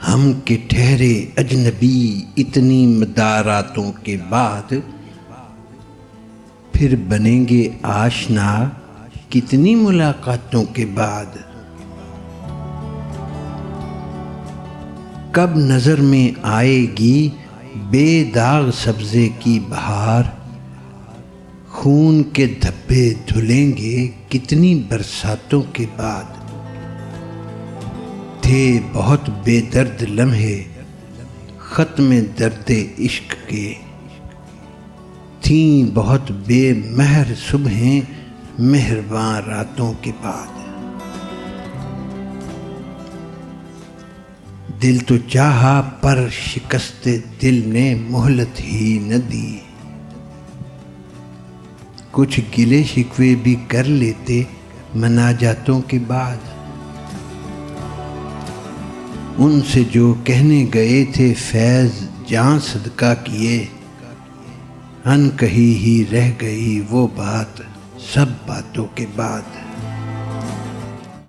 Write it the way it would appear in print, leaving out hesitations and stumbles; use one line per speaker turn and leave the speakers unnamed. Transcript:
ہم کے ٹھہرے اجنبی اتنی مداراتوں کے بعد، پھر بنیں گے آشنا کتنی ملاقاتوں کے بعد۔ کب نظر میں آئے گی بے داغ سبزے کی بہار، خون کے دھبے دھلیں گے کتنی برساتوں کے بعد۔ تھے بہت بے درد لمحے ختم درد عشق کے، تھیں بہت بے مہر صبحیں مہرباں راتوں کے بعد۔ دل تو چاہا پر شکست دل نے مہلت ہی نہ دی، کچھ گلے شکوے بھی کر لیتے مناجاتوں کے بعد۔ ان سے جو کہنے گئے تھے فیض جاں صدقہ کیے، ان کہی ہی رہ گئی وہ بات سب باتوں کے بعد۔